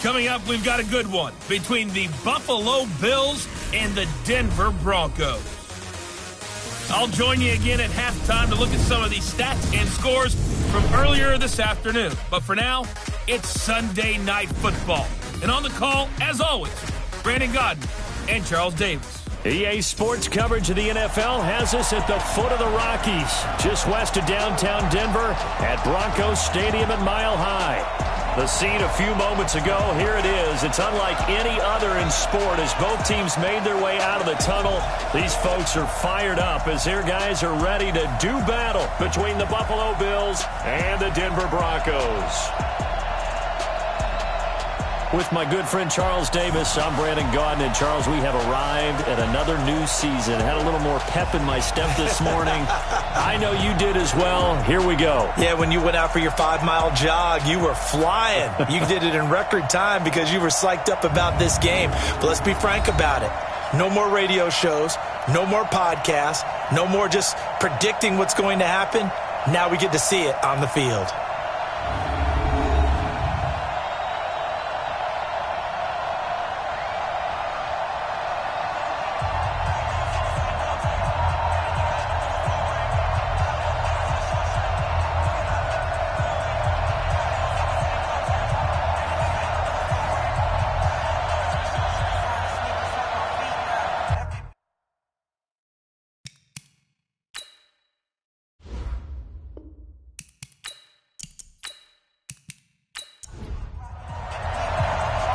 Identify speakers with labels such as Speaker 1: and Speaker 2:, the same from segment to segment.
Speaker 1: Coming up, we've got a good one between the Buffalo Bills and the Denver Broncos. I'll join you again at halftime to look at some of these stats and scores from earlier this afternoon. But for now, it's Sunday Night Football. And on the call, as always, Brandon Godden and Charles Davis.
Speaker 2: EA Sports coverage of the NFL has us at the foot of the Rockies, just west of downtown Denver at Broncos Stadium at Mile High. The scene a few moments ago, here it is. It's unlike any other in sport as both teams made their way out of the tunnel. These folks are fired up as their guys are ready to do battle between the Buffalo Bills and the Denver Broncos. With my good friend Charles Davis, I'm Brandon Godden. And Charles, we have arrived at another new season. Had a little more pep in my step this morning. I know you did as well. Here we go.
Speaker 3: Yeah, when you went out for your 5-mile jog, you were flying. You did it in record time because you were psyched up about this game. But let's be frank about it. No more radio shows, no more podcasts, no more just predicting what's going to happen. Now we get to see it on the field.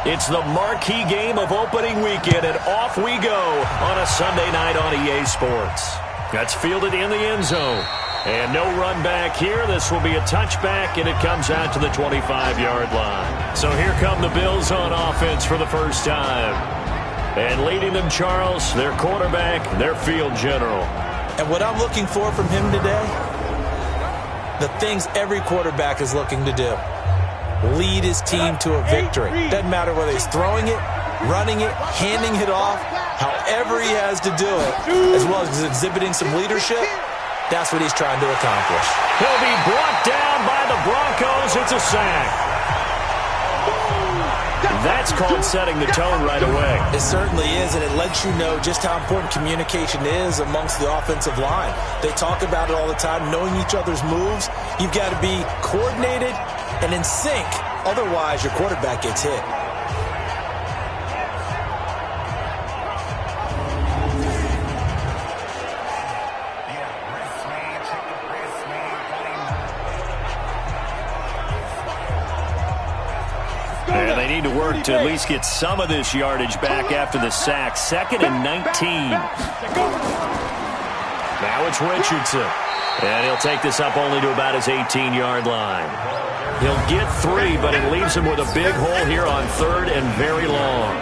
Speaker 2: It's the marquee game of opening weekend, and off we go on a Sunday night on EA Sports. That's fielded in the end zone. And no run back here. This will be a touchback, and it comes out to the 25-yard line. So here come the Bills on offense for the first time. And leading them, Charles, their quarterback, their field general.
Speaker 3: And what I'm looking for from him today, the things every quarterback is looking to do. Lead his team to a victory. Doesn't matter whether he's throwing it, running it, handing it off, however he has to do it, as well as exhibiting some leadership, that's what he's trying to accomplish.
Speaker 2: He'll be brought down by the Broncos. It's a sack. That's called setting the tone right away.
Speaker 3: It certainly is, and it lets you know just how important communication is amongst the offensive line. They talk about it all the time, knowing each other's moves. You've got to be coordinated and in sync. Otherwise, your quarterback gets hit.
Speaker 2: And they need to work to at least get some of this yardage back after the sack. 2nd and 19. Now it's Richardson. And he'll take this up only to about his 18-yard line. He'll get 3, but it leaves him with a big hole here on 3rd and very long.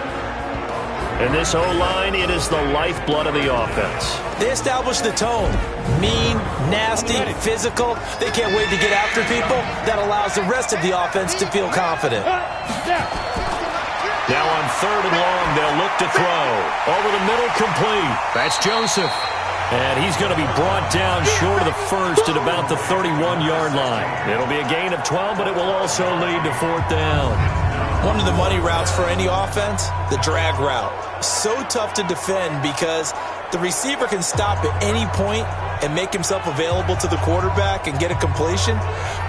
Speaker 2: And this O-line, it is the lifeblood of the offense.
Speaker 3: They establish the tone. Mean, nasty, physical. They can't wait to get after people. That allows the rest of the offense to feel confident.
Speaker 2: Now on 3rd and long, they'll look to throw. Over the middle, complete. That's Joseph. And he's going to be brought down short of the first at about the 31-yard line. It'll be a gain of 12, but it will also lead to 4th down.
Speaker 3: One of the money routes for any offense, the drag route. So tough to defend because the receiver can stop at any point and make himself available to the quarterback and get a completion.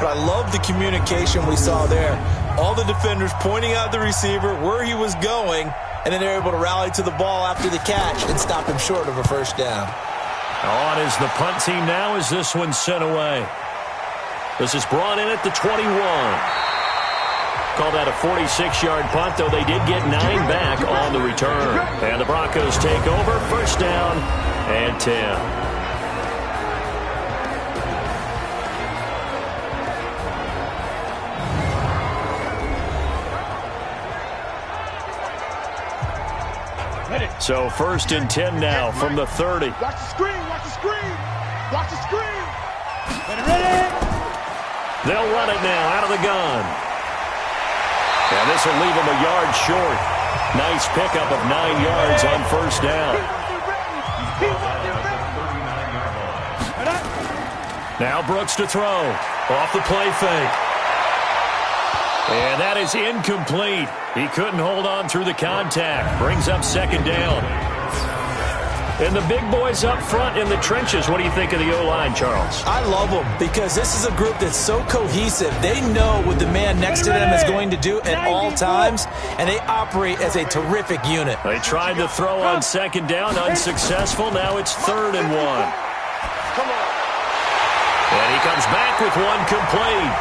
Speaker 3: But I love the communication we saw there. All the defenders pointing out the receiver, where he was going, and then they're able to rally to the ball after the catch and stop him short of a first down.
Speaker 2: On is the punt team now as this one's sent away. This is brought in at the 21. Call that a 46-yard punt, though they did get 9 back on the return. And the Broncos take over, first down and 10. So 1st and 10 now from the 30.
Speaker 4: Watch the screen, watch the screen, watch the screen. Ready.
Speaker 2: They'll run it now out of the gun. And this will leave them a yard short. Nice pickup of 9 yards on first down. Now Brooks to throw. Off the play fake. And that is incomplete. He couldn't hold on through the contact. Brings up second down. And the big boys up front in the trenches, what do you think of the O-line, Charles?
Speaker 3: I love them because this is a group that's so cohesive. They know what the man next to them is going to do at all times, and they operate as a terrific unit.
Speaker 2: They tried to throw on second down, unsuccessful. Now it's 3rd and 1. And he comes back with one complete.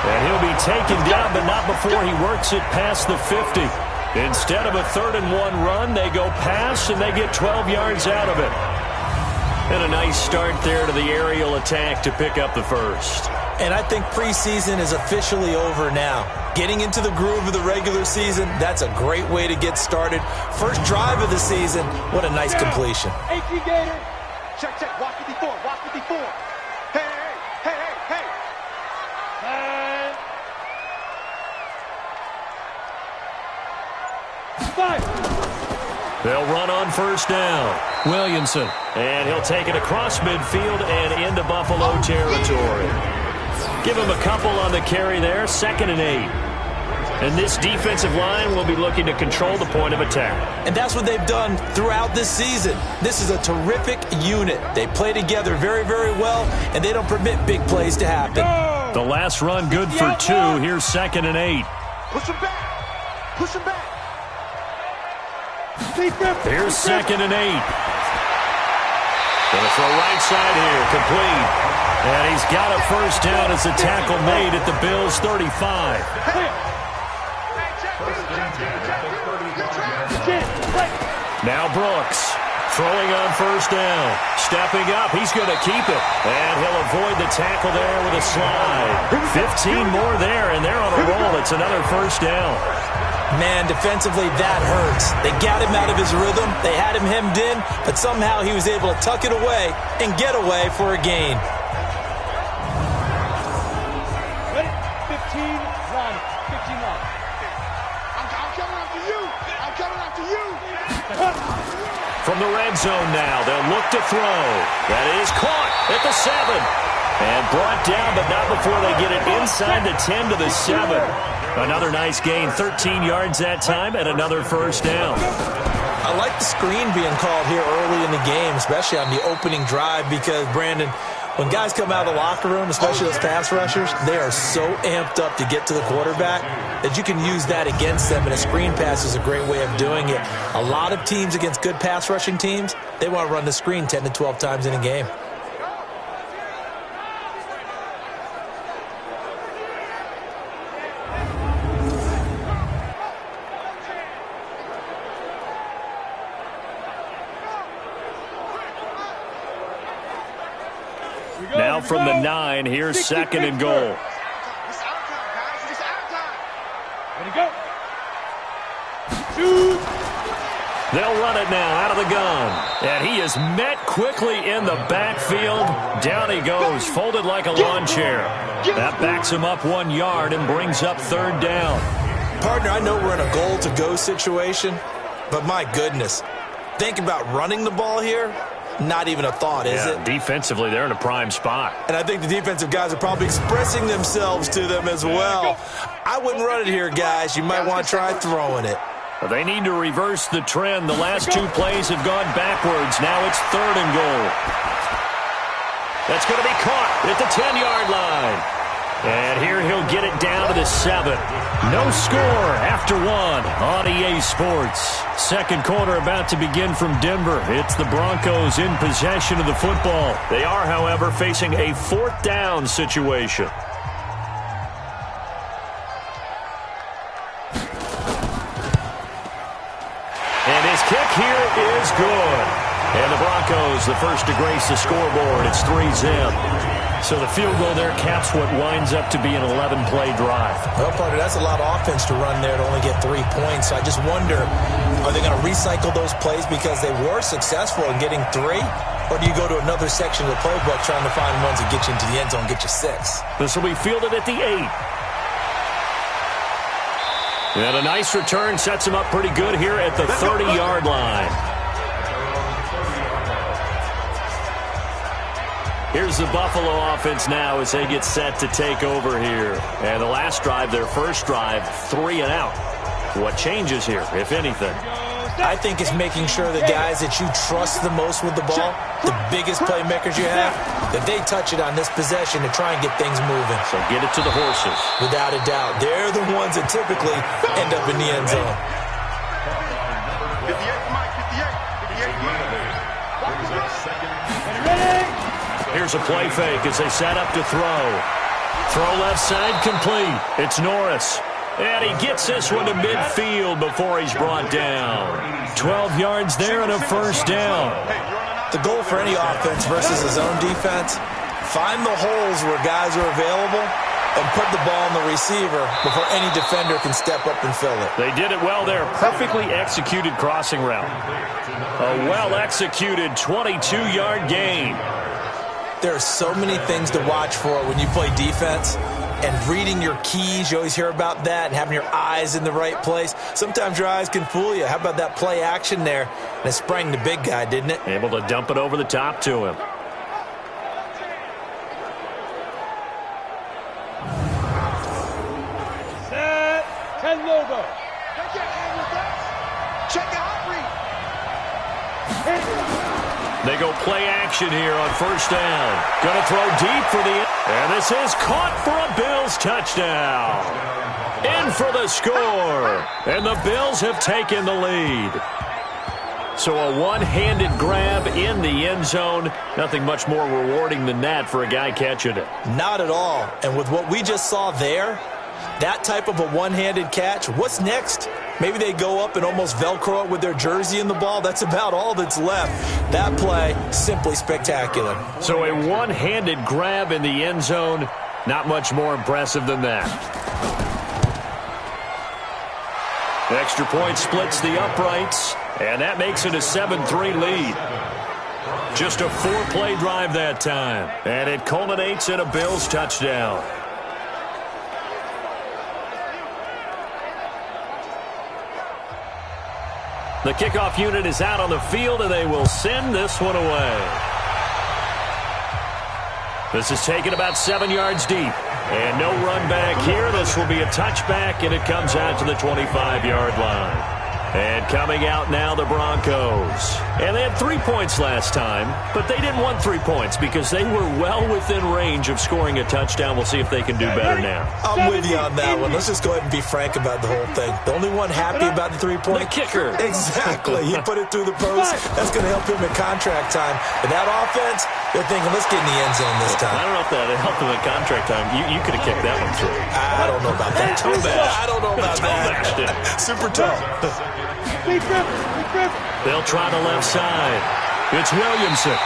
Speaker 2: And he'll be taken down, but not before he works it past the 50. Instead of a 3rd and 1 run, they go pass, and they get 12 yards out of it. And a nice start there to the aerial attack to pick up the first.
Speaker 3: And I think preseason is officially over now. Getting into the groove of the regular season, that's a great way to get started. First drive of the season, what a nice completion.
Speaker 4: Hey, Gator. Check, check. Walk 54. Walk 54. Hey, hey, hey, hey, hey.
Speaker 2: They'll run on first down. Williamson. And he'll take it across midfield and into Buffalo territory. Give him a couple on the carry there. 2nd and 8. And this defensive line will be looking to control the point of attack.
Speaker 3: And that's what they've done throughout this season. This is a terrific unit. They play together very, very well, and they don't permit big plays to happen.
Speaker 2: The last run good for 2. Here's 2nd and 8.
Speaker 4: Push him back. Push him back.
Speaker 2: Here's 2nd and 8. Gonna throw right side here, complete. And he's got a first down as the tackle made at the Bills' 35. Now Brooks throwing on first down. Stepping up, he's going to keep it. And he'll avoid the tackle there with a slide. 15 more there, and they're on a roll. It's another first down.
Speaker 3: Man, defensively, that hurts. They got him out of his rhythm. They had him hemmed in, but somehow he was able to tuck it away and get away for a gain.
Speaker 4: Ready? 15, run. 15, run. I'm coming after you. I'm coming after you.
Speaker 2: From the red zone now, they'll look to throw. That is caught at the 7. And brought down, but not before they get it inside the 10 to the 7. Another nice gain, 13 yards that time, and another first down.
Speaker 3: I like the screen being called here early in the game, especially on the opening drive, because, Brandon, when guys come out of the locker room, especially those pass rushers, they are so amped up to get to the quarterback that you can use that against them, and a screen pass is a great way of doing it. A lot of teams against good pass rushing teams, they want to run the screen 10 to 12 times in a game.
Speaker 2: Now from the 9, here's 2nd and goal.
Speaker 4: It's our time, guys. It's our time. Ready, go. Shoot.
Speaker 2: They'll run it now out of the gun. And he is met quickly in the backfield. Down he goes, folded like a lawn chair. That backs him up 1 yard and brings up 3rd down.
Speaker 3: Partner, I know we're in a goal-to-go situation, but my goodness, think about running the ball here. Not even a thought, is it?
Speaker 2: Defensively, they're in a prime spot.
Speaker 3: And I think the defensive guys are probably expressing themselves to them as well. I wouldn't run it here, guys. You might want to try throwing it.
Speaker 2: They need to reverse the trend. The last 2 plays have gone backwards. Now it's 3rd and goal. That's going to be caught at the 10-yard line. And here he'll get it down to the 7. No score after 1 on EA Sports. Second quarter about to begin from Denver. It's the Broncos in possession of the football. They are, however, facing a 4th down situation. And his kick here is good. And the Broncos, the first to grace the scoreboard. It's 3-zip. So the field goal there caps what winds up to be an 11-play drive.
Speaker 3: Well, partner, that's a lot of offense to run there to only get 3 points. So I just wonder, are they going to recycle those plays because they were successful in getting 3? Or do you go to another section of the playbook trying to find ones that get you into the end zone and get you 6?
Speaker 2: This will be fielded at the 8. And a nice return sets him up pretty good here at the 30-yard line. Here's the Buffalo offense now as they get set to take over here. And the last drive, their first drive, 3 and out. What changes here, if anything?
Speaker 3: I think it's making sure the guys that you trust the most with the ball, the biggest playmakers you have, that they touch it on this possession to try and get things moving.
Speaker 2: So get it to the horses.
Speaker 3: Without a doubt. They're the ones that typically end up in the end zone.
Speaker 4: 58, Mike, 58.
Speaker 2: Here's a play fake as they set up to throw. Throw left side complete. It's Norris. And he gets this one to midfield before he's brought down. 12 yards there and a first down.
Speaker 3: The goal for any offense versus a zone defense, find the holes where guys are available and put the ball on the receiver before any defender can step up and fill it.
Speaker 2: They did it well there. Perfectly executed crossing route. A well-executed 22-yard gain.
Speaker 3: There are so many things to watch for when you play defense. And reading your keys, you always hear about that, and having your eyes in the right place. Sometimes your eyes can fool you. How about that play action there? And it sprang the big guy, didn't it?
Speaker 2: Able to dump it over the top to him.
Speaker 4: Set. 10 logo.
Speaker 3: Check out
Speaker 2: They go play action here on first down. Going to throw deep for the... And this is caught for a Bills touchdown. In for the score. And the Bills have taken the lead. So a one-handed grab in the end zone. Nothing much more rewarding than that for a guy catching it.
Speaker 3: Not at all. And with what we just saw there, that type of a one-handed catch, what's next? Maybe they go up and almost Velcro it with their jersey in the ball. That's about all that's left. That play, simply spectacular.
Speaker 2: So a one-handed grab in the end zone, not much more impressive than that. The extra point splits the uprights, and that makes it a 7-3 lead. Just a 4-play drive that time, and it culminates in a Bills touchdown. The kickoff unit is out on the field, and they will send this one away. This is taken about 7 yards deep. And no run back here. This will be a touchback, and it comes out to the 25-yard line. And coming out now, the Broncos. And they had 3 points last time, but they didn't want 3 points because they were well within range of scoring a touchdown. We'll see if they can do better now.
Speaker 3: I'm with you on that one. Let's just go ahead and be frank about the whole thing. The only one happy about the 3-point?
Speaker 2: The kicker.
Speaker 3: Exactly. He put it through the post. That's going to help him in contract time. And that offense, they're thinking, let's get in the end zone this time.
Speaker 2: I don't know if that helped him in contract time. You could have kicked that one through.
Speaker 3: I don't know about that. I don't know about that. Super tough.
Speaker 2: They'll try the left side. It's Williamson.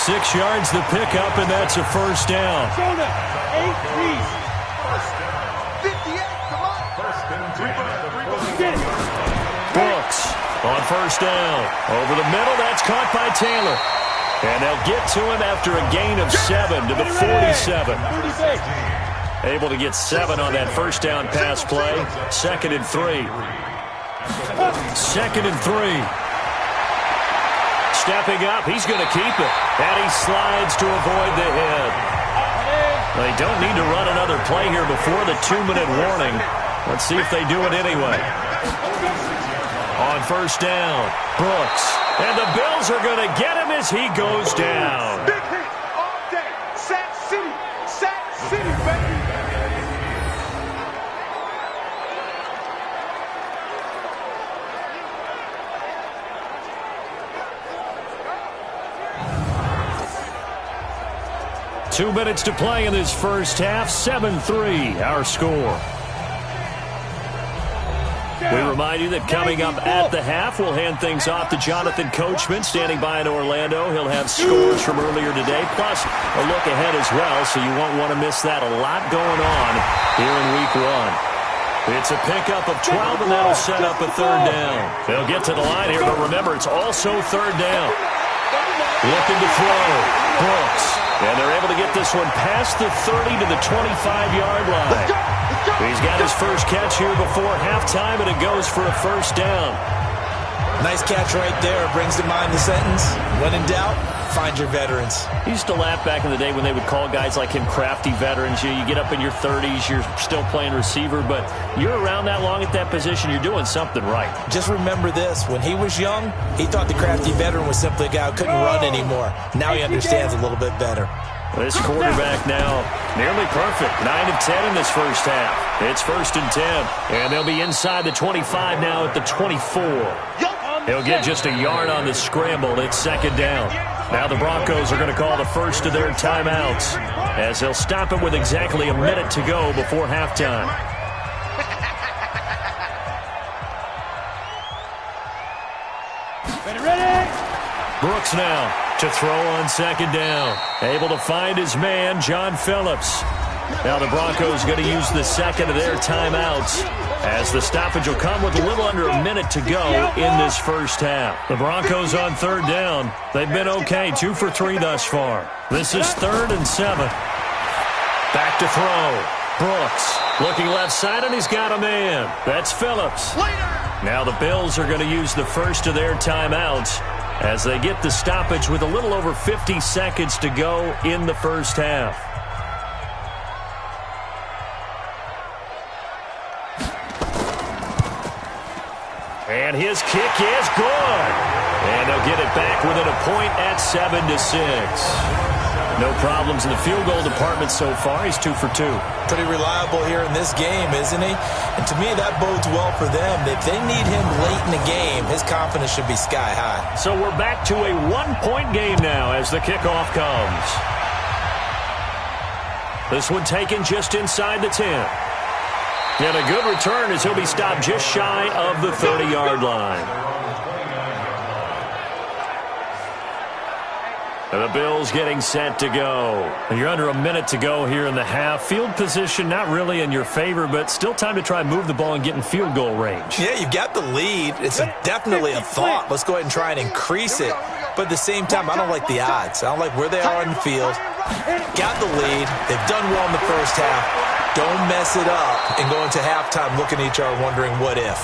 Speaker 2: 6 yards the pickup, and that's a first down.
Speaker 4: Jonah, 8, please. 58, come on.
Speaker 2: Brooks on first down. Over the middle, that's caught by Taylor. And they'll get to him after a gain of 7 to the 47. Able to get 7 on that first down pass play. 2nd and 3. 2nd and 3. Stepping up, he's going to keep it. And he slides to avoid the hit. They don't need to run another play here before the 2-minute warning. Let's see if they do it anyway. On first down, Brooks. And the Bills are going to get him as he goes down.
Speaker 4: Big hit all day. Sack City, baby.
Speaker 2: Two minutes to play in this first half. 7-3, our score. We remind you that coming up at the half, we'll hand things off to Jonathan Coachman, standing by in Orlando. He'll have scores from earlier today, plus a look ahead as well, so you won't want to miss that. A lot going on here in Week 1. It's a pickup of 12, and that'll set up a third down. They'll get to the line here, but remember, it's also third down. Looking to throw. Brooks. And they're able to get this one past the 30 to the 25-yard line. He's got his first catch here before halftime, and it goes for a first down.
Speaker 3: Nice catch right there. Brings to mind the sentence, when in doubt, find your veterans.
Speaker 2: He used to laugh back in the day when they would call guys like him crafty veterans. You get up in your 30s, you're still playing receiver, but you're around that long at that position, you're doing something right.
Speaker 3: Just remember this. When he was young, he thought the crafty veteran was simply a guy who couldn't run anymore. Now he understands a little bit better.
Speaker 2: This quarterback now nearly perfect. 9 of 10 in this first half. It's 1st and 10. And they'll be inside the 25 now at the 24. He'll get just a yard on the scramble. It's 2nd down. Now the Broncos are going to call the first of their timeouts as they'll stop it with exactly a minute to go before halftime.
Speaker 4: Ready?
Speaker 2: Brooks now to throw on 2nd down. Able to find his man, John Phillips. Now the Broncos going to use the second of their timeouts as the stoppage will come with a little under a minute to go in this first half. The Broncos on 3rd down. They've been okay, 2 for 3 thus far. This is 3rd and 7. Back to throw. Brooks looking left side, and he's got a man. That's Phillips. Now the Bills are going to use the first of their timeouts as they get the stoppage with a little over 50 seconds to go in the first half. And his kick is good. And they'll get it back within a point at 7-6. No problems in the field goal department so far. He's 2 for 2.
Speaker 3: Pretty reliable here in this game, isn't he? And to me, that bodes well for them. If they need him late in the game, his confidence should be sky high.
Speaker 2: So we're back to a 1-point game now as the kickoff comes. This one taken just inside the 10. And a good return as he'll be stopped just shy of the 30-yard line. And the Bills getting set to go. And you're under a minute to go here in the half. Field position not really in your favor, but still time to try and move the ball and get in field goal range.
Speaker 3: Yeah, you've got the lead. It's definitely a thought. Let's go ahead and try and increase it. But at the same time, I don't like the odds. I don't like where they are on the field. Got the lead. They've done well in the first half. Don't mess it up and go into halftime looking at each other wondering what if.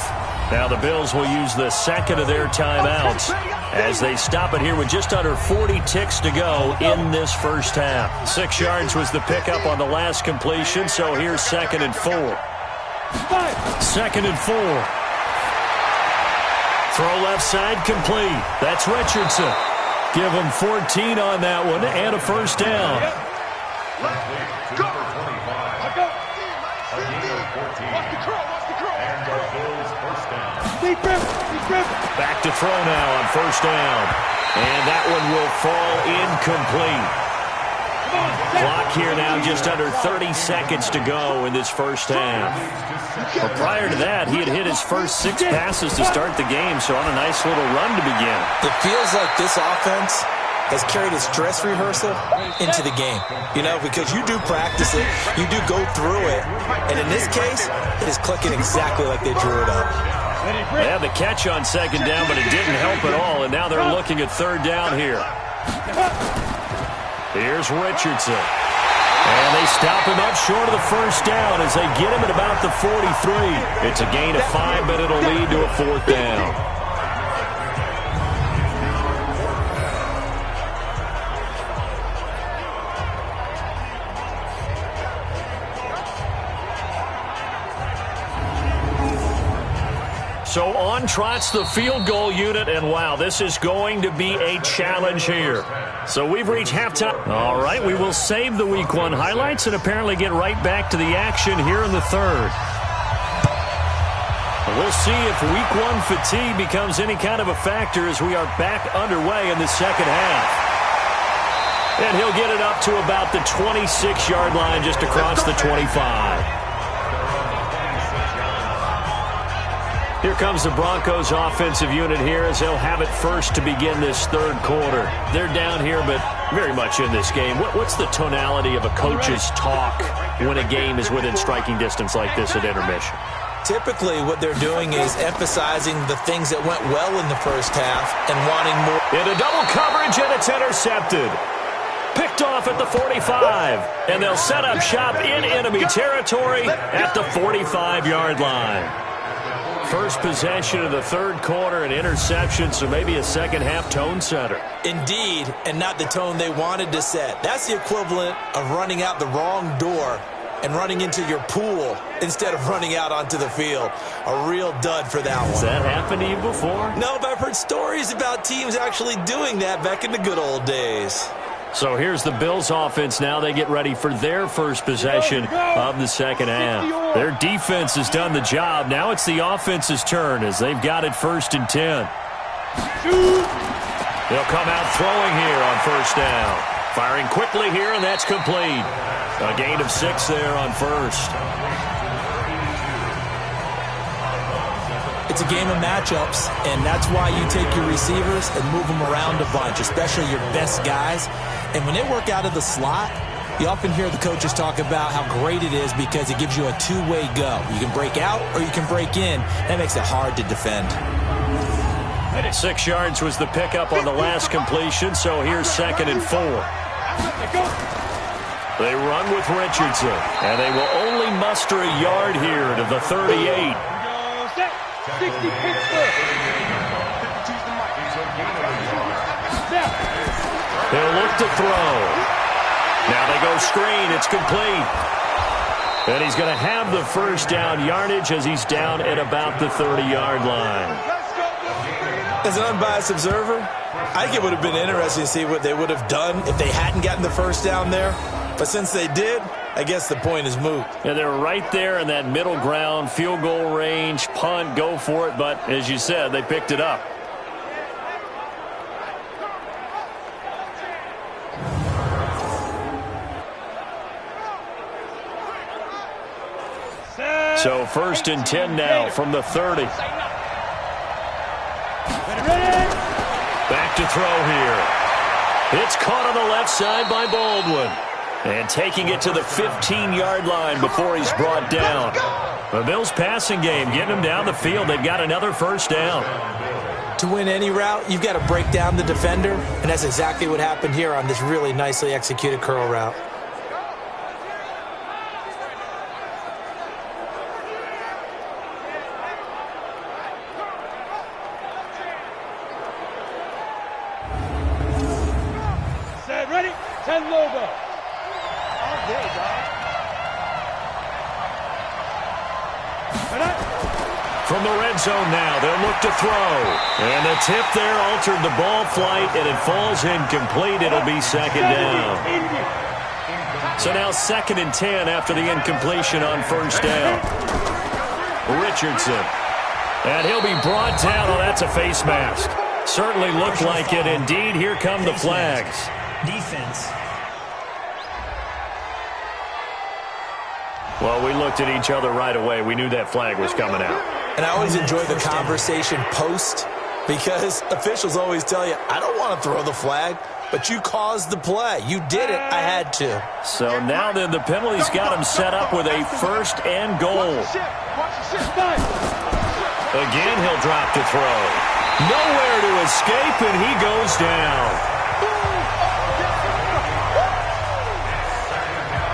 Speaker 2: Now the Bills will use the second of their timeouts as they stop it here with just under 40 ticks to go in this first half. 6 yards was the pickup on the last completion, so here's 2nd and 4. 2nd and 4. Throw left side complete. That's Richardson. Give him 14 on that one and a first down. Back to throw now on first down. And that one will fall incomplete. Clock here now just under 30 seconds to go in this first half. Well, prior to that, he had hit his first 6 passes to start the game, so on a nice little run to begin.
Speaker 3: It feels like this offense has carried its dress rehearsal into the game. You know, because you do practice it, you do go through it, and in this case, it is clicking exactly like they drew it up.
Speaker 2: They had the catch on 2nd down, but it didn't help at all, and now they're looking at 3rd down here. Here's Richardson. And they stop him up short of the first down as they get him at about the 43. It's a gain of 5, but it'll lead to a 4th down. So on trots the field goal unit, and wow, this is going to be a challenge here. So we've reached halftime. All right, we will save the Week 1 highlights and apparently get right back to the action here in the 3rd. We'll see if Week 1 fatigue becomes any kind of a factor as we are back underway in the 2nd half. And he'll get it up to about the 26-yard line just across the 25. Here comes the Broncos offensive unit here as they'll have it first to begin this 3rd quarter. They're down here, but very much in this game. What's the tonality of a coach's talk when a game is within striking distance like this at intermission?
Speaker 3: Typically, what they're doing is emphasizing the things that went well in the first half and wanting more.
Speaker 2: Into double coverage, and it's intercepted. Picked off at the 45, and they'll set up shop in enemy territory at the 45-yard line. first possession of the third quarter, an interception, so maybe a second-half tone setter.
Speaker 3: Indeed, and not the tone they wanted to set. That's the equivalent of running out the wrong door and running into your pool instead of running out onto the field. A real dud for that one.
Speaker 2: Has that happened to you before?
Speaker 3: No, but I've heard stories about teams actually doing that back in the good old days.
Speaker 2: So here's the Bills offense now. They get ready for their first possession of the second half. Their defense has done the job. Now it's the offense's turn as they've got it 1st and 10. They'll come out throwing here on first down. Firing quickly here, and that's complete. A gain of 6 there on first.
Speaker 3: It's a game of matchups, and that's why you take your receivers and move them around a bunch, especially your best guys. And when they work out of the slot, you often hear the coaches talk about how great it is because it gives you a two-way go. You can break out or you can break in. That makes it hard to defend.
Speaker 2: 6 yards was the pickup on the last completion, so here's 2nd and 4. They run with Richardson, and they will only muster a yard here to the 38.
Speaker 4: 60 Pittsburgh.
Speaker 2: He'll look to throw. Now they go screen. It's complete. And he's going to have the first down yardage as he's down at about the 30-yard line.
Speaker 3: As an unbiased observer, I think it would have been interesting to see what they would have done if they hadn't gotten the first down there. But since they did, I guess the point is moot.
Speaker 2: Yeah, they're right there in that middle ground, field goal range, punt, go for it. But as you said, they picked it up. So 1st and 10 now from the 30. Back to throw here. It's caught on the left side by Baldwin. And taking it to the 15-yard line before he's brought down. The Bills' passing game, getting him down the field. They've got another first down.
Speaker 3: To win any route, you've got to break down the defender, and that's exactly what happened here on this really nicely executed curl route.
Speaker 4: Set, ready, 10 logo.
Speaker 2: From the red zone now, they'll look to throw. And the tip there altered the ball flight, and it falls incomplete. It'll be 2nd down. So now 2nd and 10 after the incompletion on first down. Richardson. And he'll be brought down. Oh, that's a face mask. Certainly looked like it. Indeed, here come the flags.
Speaker 5: Defense.
Speaker 2: Well, we looked at each other right away. We knew that flag was coming out.
Speaker 3: And I always enjoy the conversation post because officials always tell you, I don't want to throw the flag, but you caused the play. You did it. I had to.
Speaker 2: So now then the penalty's got him set up with a 1st and goal. Again, he'll drop to throw. Nowhere to escape, and he goes down.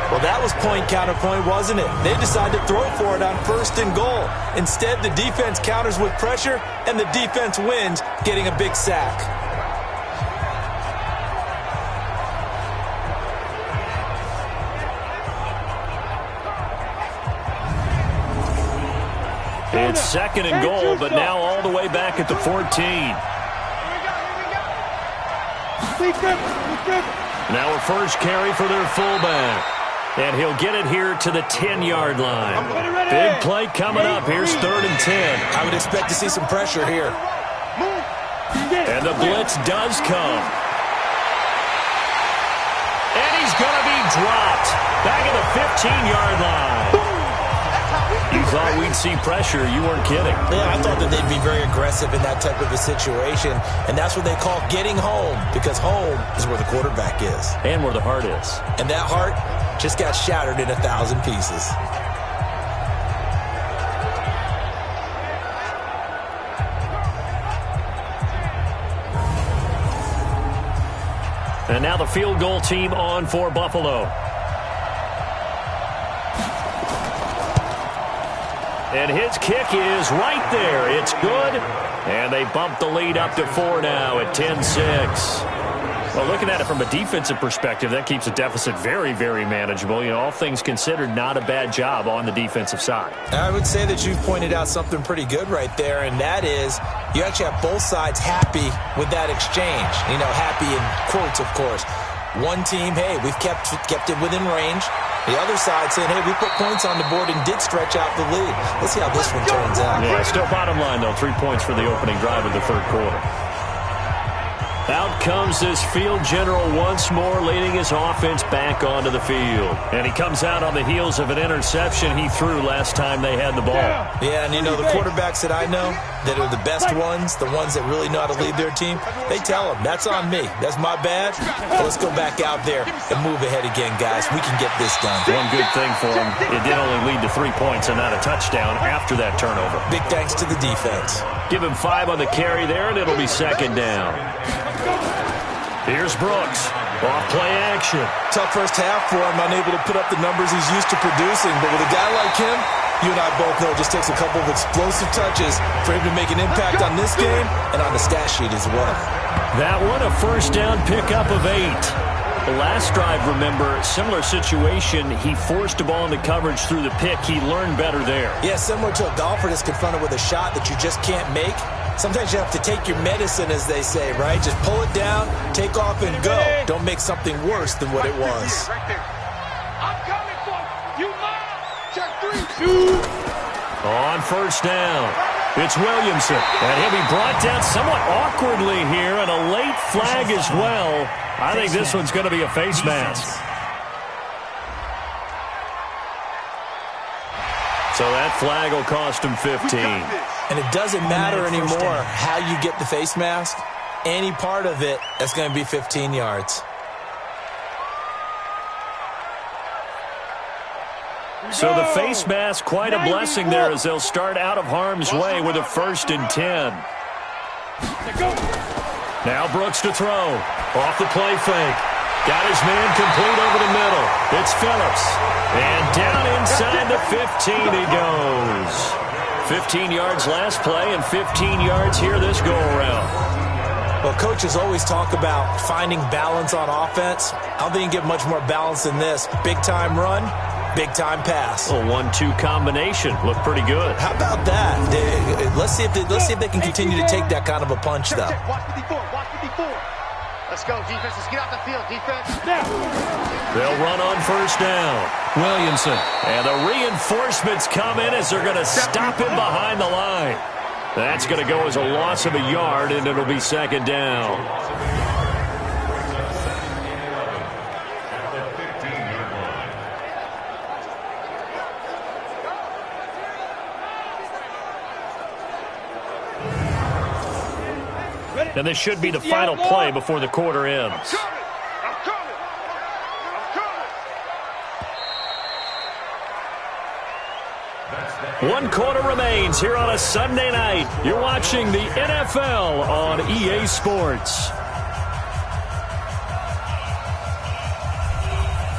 Speaker 3: Well, that was point counterpoint, wasn't it? They decided to throw for it on 1st and goal. Instead, the defense counters with pressure, and the defense wins, getting a big sack.
Speaker 2: It's 2nd and goal, but now all the way back at the 14. Now a first carry for their fullback. And he'll get it here to the 10-yard line. Big play coming up. Here's 3rd and 10.
Speaker 3: I would expect to see some pressure here.
Speaker 2: And the blitz does come. And he's going to be dropped. Back at the 15-yard line. You thought we'd see pressure. You weren't kidding.
Speaker 3: Yeah, I thought that they'd be very aggressive in that type of a situation. And that's what they call getting home, because home is where the quarterback is.
Speaker 2: And where the heart is.
Speaker 3: And that heart just got shattered in 1,000 pieces.
Speaker 2: And now the field goal team on for Buffalo. And his kick is right there. It's good. And they bump the lead up to 4 now at 10-6. Well, looking at it from a defensive perspective, that keeps the deficit very, very manageable. You know, all things considered, not a bad job on the defensive side.
Speaker 3: I would say that you've pointed out something pretty good right there, and that is you actually have both sides happy with that exchange. You know, happy in quotes, of course. One team, hey, we've kept it within range. The other side saying, hey, we put points on the board and did stretch out the lead. Let's see how this one turns out.
Speaker 2: Yeah, still bottom line, though, 3 points for the opening drive of the third quarter. Out comes this field general once more, leading his offense back onto the field. And he comes out on the heels of an interception he threw last time they had the ball.
Speaker 3: Yeah, and you know, the quarterbacks that I know that are the best ones, the ones that really know how to lead their team, they tell them, that's on me. That's my bad. But let's go back out there and move ahead again, guys. We can get this done.
Speaker 2: One good thing for him, it did only lead to 3 points and not a touchdown after that turnover.
Speaker 3: Big thanks to the defense.
Speaker 2: Give him 5 on the carry there, and it'll be second down. Here's Brooks. Off play action.
Speaker 3: Tough first half for him, unable to put up the numbers he's used to producing. But with a guy like him, you and I both know it just takes a couple of explosive touches for him to make an impact on this game and on the stat sheet as well.
Speaker 2: That one, a first down pickup of 8. The last drive, remember, similar situation. He forced a ball into coverage through the pick. He learned better there.
Speaker 3: Yeah, similar to a golfer that's confronted with a shot that you just can't make. Sometimes you have to take your medicine, as they say, right? Just pull it down, take off, and go. Don't make something worse than what it was.
Speaker 4: I'm coming for you, man. Check 3, 2.
Speaker 2: On first down, it's Williamson. And he'll be brought down somewhat awkwardly here, and a late flag as well. I think this one's going to be a face mask. So that flag will cost him 15.
Speaker 3: And it doesn't matter anymore how you get the face mask. Any part of it, that's going to be 15 yards.
Speaker 2: So the face mask, quite a blessing there as they'll start out of harm's way with a 1st and 10. Now Brooks to throw. Off the play fake. Got his man complete over the middle. It's Phillips. And down inside the 15 he goes. 15 yards last play and 15 yards here this go-around.
Speaker 3: Well, coaches always talk about finding balance on offense. I don't think you can get much more balance than this. Big-time run, big-time pass.
Speaker 2: A 1-2 combination. Looked pretty good.
Speaker 3: How about that? Let's see if they can continue to take that kind of a punch, though.
Speaker 4: Watch 54. Watch 54. Let's go, defense. Let's get out the field, defense.
Speaker 2: They'll run on first down. Williamson. And the reinforcements come in as they're going to stop him behind the line. That's going to go as a loss of a yard, and it'll be second down. And this should be the final play before the quarter ends.
Speaker 4: I'm coming.
Speaker 2: 1 quarter remains here on a Sunday night. You're watching the NFL on EA Sports.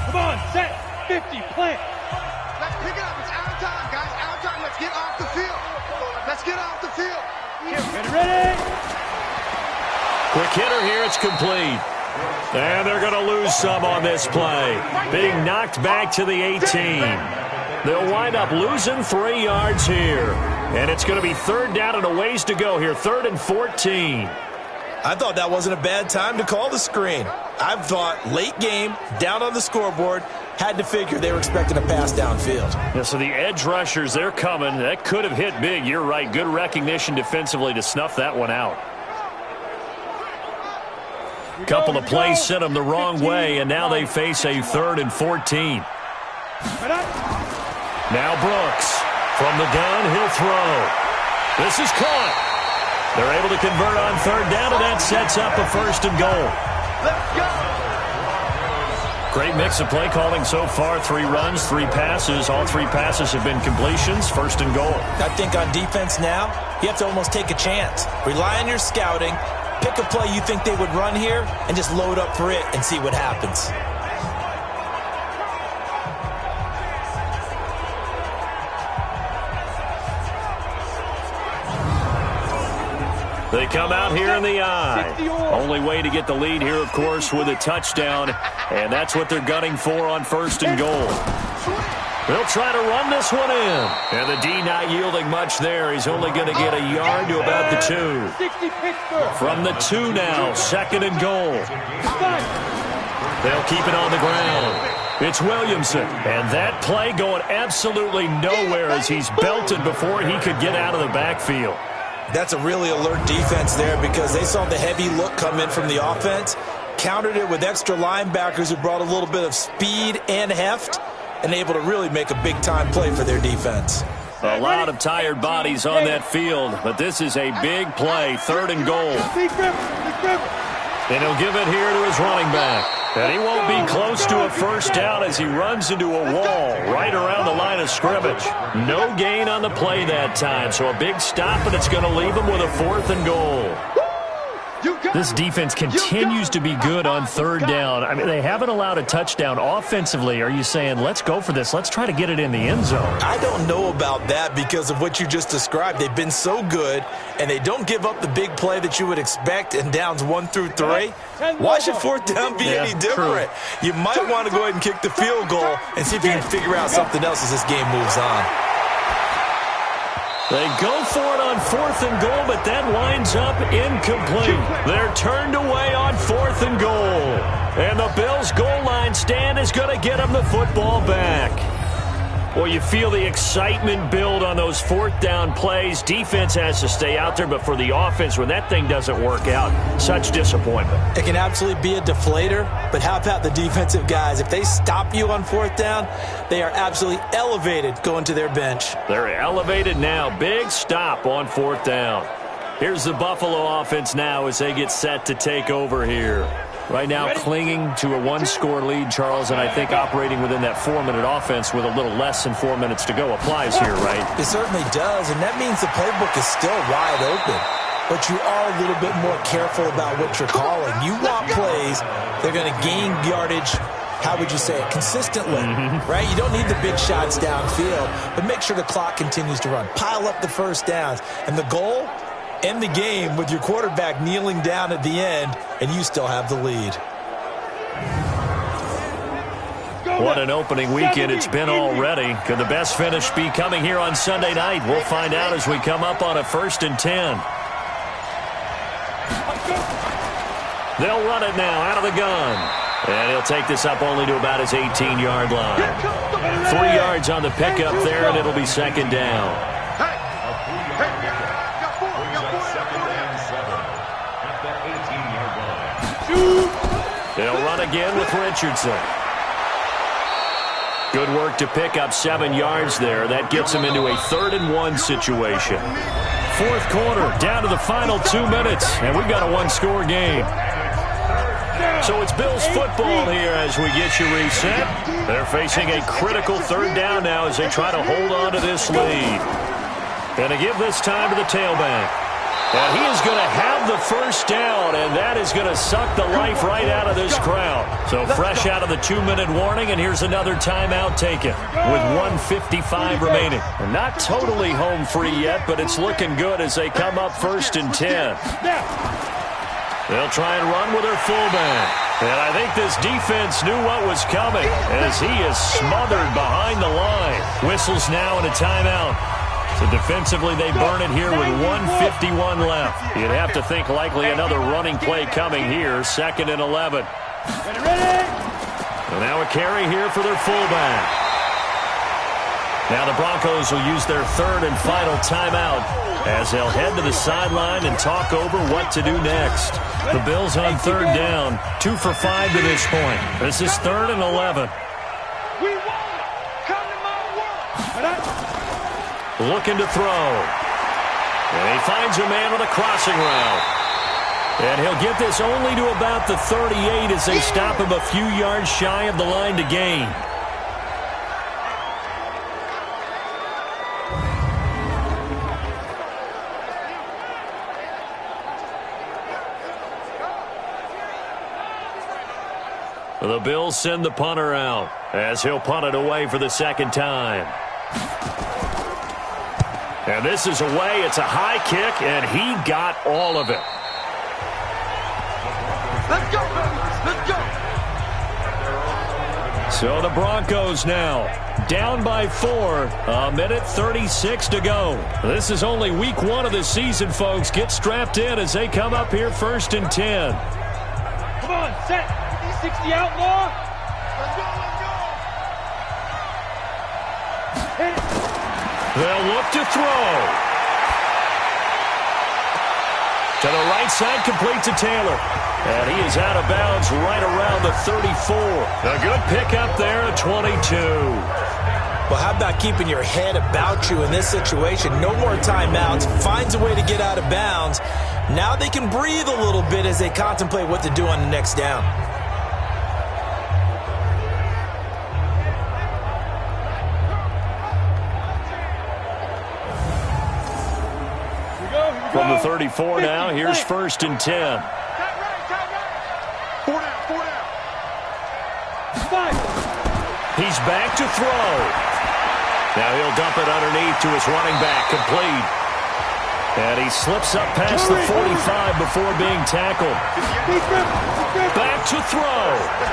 Speaker 4: Come on, set, 50, plant.
Speaker 5: Let's pick it up. It's out of time, guys. Out of time. Let's get off the field. Let's get off the field.
Speaker 4: Ready.
Speaker 2: Quick hitter here. It's complete. And they're going to lose some on this play. Being knocked back to the 18. They'll wind up losing 3 yards here. And it's going to be third down and a ways to go here. 3rd and 14.
Speaker 3: I thought that wasn't a bad time to call the screen. I thought late game, down on the scoreboard, had to figure they were expecting a pass downfield.
Speaker 2: Yeah, so the edge rushers, they're coming. That could have hit big. You're right. Good recognition defensively to snuff that one out. Couple of plays sent them the wrong way, and now they face a 3rd and 14. Now Brooks from the gun, he'll throw. This is caught. They're able to convert on 3rd down, and that sets up a 1st and goal.
Speaker 5: Let's go.
Speaker 2: Great mix of play calling so far. 3 runs, 3 passes. All 3 passes have been completions. 1st and goal.
Speaker 3: I think on defense now, you have to almost take a chance. Rely on your scouting. Pick a play you think they would run here and just load up for it and see what happens.
Speaker 2: They come out here in the eye. Only way to get the lead here, of course, with a touchdown, and that's what they're gunning for on 1st and goal. They'll try to run this one in. And the D not yielding much there. He's only going to get a yard to about the 2. From the 2 now, 2nd and goal. They'll keep it on the ground. It's Williamson. And that play going absolutely nowhere as he's belted before he could get out of the backfield.
Speaker 3: That's a really alert defense there because they saw the heavy look come in from the offense, countered it with extra linebackers who brought a little bit of speed and heft, and able to really make a big-time play for their defense.
Speaker 2: A lot of tired bodies on that field, but this is a big play, 3rd and goal. And he'll give it here to his running back. And he won't be close to a 1st down as he runs into a wall right around the line of scrimmage. No gain on the play that time, so a big stop, and it's going to leave him with a 4th and goal.
Speaker 6: This defense continues to be good on 3rd down. I mean, they haven't allowed a touchdown offensively. Are you saying, let's go for this, let's try to get it in the end zone?
Speaker 3: I don't know about that because of what you just described. They've been so good, and they don't give up the big play that you would expect in downs 1 through 3. Why should 4th down be any different? True. You might want to go ahead and kick the field goal and see if you can figure out something else as this game moves on.
Speaker 2: They go for it on 4th and goal, but that winds up incomplete. They're turned away on 4th and goal. And the Bills' goal line stand is going to get them the football back. Well, you feel the excitement build on those 4th down plays. Defense has to stay out there, but for the offense, when that thing doesn't work out, such disappointment.
Speaker 3: It can absolutely be a deflator, but how about the defensive guys? If they stop you on 4th down, they are absolutely elevated going to their bench.
Speaker 2: They're elevated now. Big stop on 4th down. Here's the Buffalo offense now as they get set to take over here. Right now clinging to a 1-score lead, Charles, and I think operating within that 4-minute offense with a little less than 4 minutes to go applies here, right?
Speaker 3: It certainly does, and that means the playbook is still wide open. But you are a little bit more careful about what you're calling. You want plays that are going to gain yardage, how would you say it, consistently, right? You don't need the big shots downfield, but make sure the clock continues to run. Pile up the 1st downs, and the goal, end the game with your quarterback kneeling down at the end, and you still have the lead.
Speaker 2: What an opening weekend it's been already. Could the best finish be coming here on Sunday night? We'll find out as we come up on a 1st and 10. They'll run it now out of the gun. And he'll take this up only to about his 18-yard line. 3 yards on the pickup there, and it'll be 2nd down. They'll run again with Richardson. Good work to pick up 7 yards there. That gets him into a 3rd and 1 situation. 4th quarter, down to the final 2 minutes, and we've got a 1-score game. So it's Bills football here as we get you reset. They're facing a critical 3rd down now as they try to hold on to this lead. And to give this time to the tailback. And he is going to have the 1st down, and that is going to suck the life right out of this crowd. So fresh out of the 2-minute warning, and here's another timeout taken with 1:55 remaining. And not totally home free yet, but it's looking good as they come up 1st and 10. They'll try and run with their fullback. And I think this defense knew what was coming as he is smothered behind the line. Whistles now and a timeout. So defensively, they burn it here with 1:51 left. You'd have to think likely another running play coming here, 2nd and 11. And now a carry here for their fullback. Now the Broncos will use their 3rd and final timeout as they'll head to the sideline and talk over what to do next. The Bills on 3rd down, 2 for 5 to this point. This is 3rd and 11. Looking to throw. And he finds a man with a crossing route. And he'll get this only to about the 38 as they stop him a few yards shy of the line to gain. The Bills send the punter out as he'll punt it away for the 2nd time. And this is away. It's a high kick, and he got all of it.
Speaker 5: Let's go, baby. Let's go.
Speaker 2: So the Broncos now down by 4, a minute 36 to go. This is only week 1 of the season, folks. Get strapped in as they come up here 1st and 10.
Speaker 4: Come on, set. 60 outlaw.
Speaker 5: Let's go, let's go.
Speaker 4: Hit it.
Speaker 2: They'll look to throw. To the right side, complete to Taylor. And he is out of bounds right around the 34. A good pickup there at 22.
Speaker 3: Well, how about keeping your head about you in this situation? No more timeouts. Finds a way to get out of bounds. Now they can breathe a little bit as they contemplate what to do on the next down.
Speaker 2: From the 34 now, here's 1st and 10.
Speaker 5: Four down.
Speaker 2: He's back to throw. Now he'll dump it underneath to his running back, complete. And he slips up past the 45 before being tackled. Back to throw.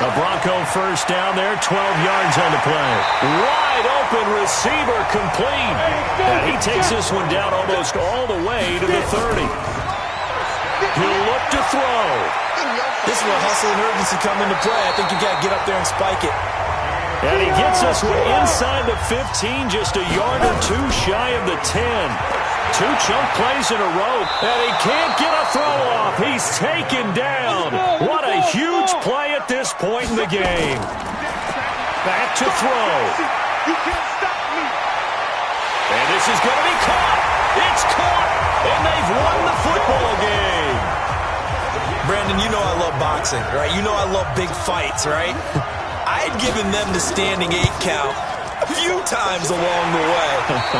Speaker 2: A Bronco first down there, 12 yards on the play. Wide open receiver, complete. And he takes this one down almost all the way to the 30. He'll look to throw.
Speaker 3: This is where hustle and urgency come into play. I think you got to get up there and spike it.
Speaker 2: And he gets us one inside the 15, just a yard or 2 shy of the 10. 2 chunk plays in a row, and he can't get a throw off. He's taken down. What a huge play at this point in the game. Back to throw.
Speaker 5: You can't stop me.
Speaker 2: And this is going to be caught. It's caught, and they've won the football game.
Speaker 3: Brandon, you know I love boxing, right? You know I love big fights, right? I had given them the standing 8 count a few times along the way.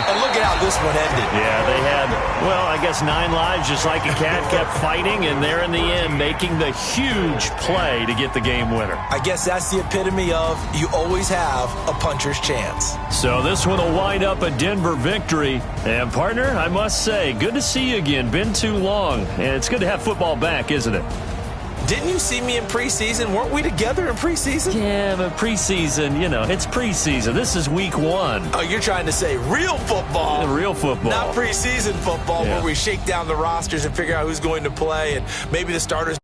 Speaker 3: And look at how this one ended.
Speaker 2: Yeah, they had, well, I guess 9 lives, just like a cat, kept fighting, and they're in the end making the huge play to get the game winner.
Speaker 3: I guess that's the epitome of you always have a puncher's chance.
Speaker 2: So this one will wind up a Denver victory. And, partner, I must say, good to see you again. Been too long. And it's good to have football back, isn't it?
Speaker 3: Didn't you see me in preseason? Weren't we together in preseason?
Speaker 2: Yeah, but preseason, you know, it's preseason. This is week 1.
Speaker 3: Oh, you're trying to say real football.
Speaker 2: Real football.
Speaker 3: Not preseason football,
Speaker 2: yeah,
Speaker 3: where we shake down the rosters and figure out who's going to play and maybe the starters